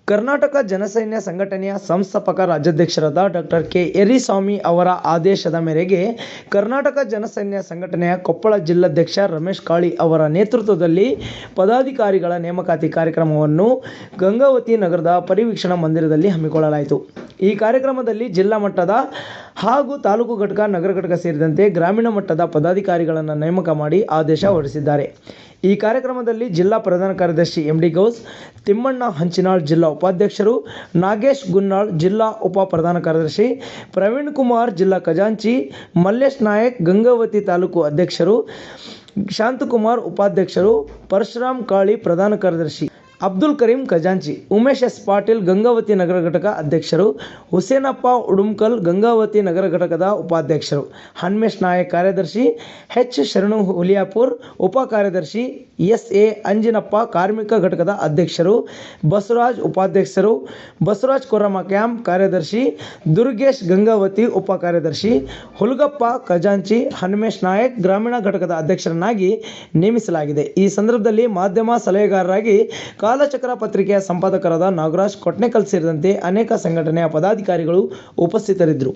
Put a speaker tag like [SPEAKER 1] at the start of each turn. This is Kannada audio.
[SPEAKER 1] ಕರ್ನಾಟಕ ಜನಸೈನ್ಯ ಸಂಘಟನೆಯ ಸಂಸ್ಥಾಪಕ ರಾಜ್ಯಾಧ್ಯಕ್ಷರಾದ ಡಾಕ್ಟರ್ ಕೆ. ಯರಿಸ್ವಾಮಿ ಅವರ ಆದೇಶದ ಮೇರೆಗೆ ಕರ್ನಾಟಕ ಜನಸೈನ್ಯ ಸಂಘಟನೆಯ ಕೊಪ್ಪಳ ಜಿಲ್ಲಾಧ್ಯಕ್ಷ ರಮೇಶ್ ಕಾಳಿ ಅವರ ನೇತೃತ್ವದಲ್ಲಿ ಪದಾಧಿಕಾರಿಗಳ ನೇಮಕಾತಿ ಕಾರ್ಯಕ್ರಮವನ್ನು ಗಂಗಾವತಿ ನಗರದ ಪರಿವೀಕ್ಷಣಾ ಮಂದಿರದಲ್ಲಿ ಹಮ್ಮಿಕೊಳ್ಳಲಾಯಿತು. ಈ ಕಾರ್ಯಕ್ರಮದಲ್ಲಿ ಜಿಲ್ಲಾ ಮಟ್ಟದ ಹಾಗೂ ತಾಲೂಕು ಘಟಕ, ನಗರ ಘಟಕ ಸೇರಿದಂತೆ ಗ್ರಾಮೀಣ ಮಟ್ಟದ ಪದಾಧಿಕಾರಿಗಳನ್ನು ನೇಮಕ ಮಾಡಿ ಆದೇಶ ಹೊರಡಿಸಿದ್ದಾರೆ. ಈ ಕಾರ್ಯಕ್ರಮದಲ್ಲಿ ಜಿಲ್ಲಾ ಪ್ರಧಾನ ಕಾರ್ಯದರ್ಶಿ ಎಂ. ಡಿ. ಗೌಸ್, ತಿಮ್ಮಣ್ಣ ಹಂಚಿನಾಳ್ ಜಿಲ್ಲಾ ಉಪಾಧ್ಯಕ್ಷರು, ನಾಗೇಶ್ ಗುನ್ನಾಳ್ ಜಿಲ್ಲಾ ಉಪ ಪ್ರಧಾನ ಕಾರ್ಯದರ್ಶಿ, ಪ್ರವೀಣ್ ಕುಮಾರ್ ಜಿಲ್ಲಾ ಖಜಾಂಚಿ, ಮಲ್ಲೇಶ್ ನಾಯಕ್ ಗಂಗಾವತಿ ತಾಲೂಕು ಅಧ್ಯಕ್ಷರು, ಶಾಂತಕುಮಾರ್ ಉಪಾಧ್ಯಕ್ಷರು, ಪರಶುರಾಮ್ ಕಾಳಿ ಪ್ರಧಾನ ಕಾರ್ಯದರ್ಶಿ, ಅಬ್ದುಲ್ ಕರೀಂ ಖಜಾಂಚಿ, ಉಮೇಶ್ ಎಸ್ ಪಾಟೀಲ್ ಗಂಗಾವತಿ ನಗರ ಘಟಕ ಅಧ್ಯಕ್ಷರು, ಹುಸೇನಪ್ಪ ಉಡುಮ್ಕಲ್ ಗಂಗಾವತಿ ನಗರ ಘಟಕದ ಉಪಾಧ್ಯಕ್ಷರು, ಹನ್ಮೇಶ್ ನಾಯಕ್ ಕಾರ್ಯದರ್ಶಿ, ಎಚ್ ಶರಣು ಹುಲಿಯಾಪುರ್ ಉಪ ಕಾರ್ಯದರ್ಶಿ, ಎಸ್ ಎ ಅಂಜಿನಪ್ಪ ಕಾರ್ಮಿಕ ಘಟಕದ ಅಧ್ಯಕ್ಷರು, ಬಸವರಾಜ್ ಉಪಾಧ್ಯಕ್ಷರು, ಬಸವರಾಜ್ ಕೊರಮ ಕ್ಯಾಂಪ್ ಕಾರ್ಯದರ್ಶಿ, ದುರ್ಗೇಶ್ ಗಂಗಾವತಿ ಉಪ ಕಾರ್ಯದರ್ಶಿ, ಹುಲಗಪ್ಪ ಖಜಾಂಚಿ, ಹನ್ಮೇಶ್ ನಾಯಕ್ ಗ್ರಾಮೀಣ ಘಟಕದ ಅಧ್ಯಕ್ಷರನ್ನಾಗಿ ನೇಮಿಸಲಾಗಿದೆ. ಈ ಸಂದರ್ಭದಲ್ಲಿ ಮಾಧ್ಯಮ ಸಲಹೆಗಾರರಾಗಿ ಕಾಲಚಕ್ರ ಪತ್ರಿಕೆಯ ಸಂಪಾದಕರಾದ ನಾಗರಾಜ್ ಕೊಟ್ನೇಕಲ್ ಸೇರಿದಂತೆ ಅನೇಕ ಸಂಘಟನೆಯ ಪದಾಧಿಕಾರಿಗಳು ಉಪಸ್ಥಿತರಿದ್ದರು.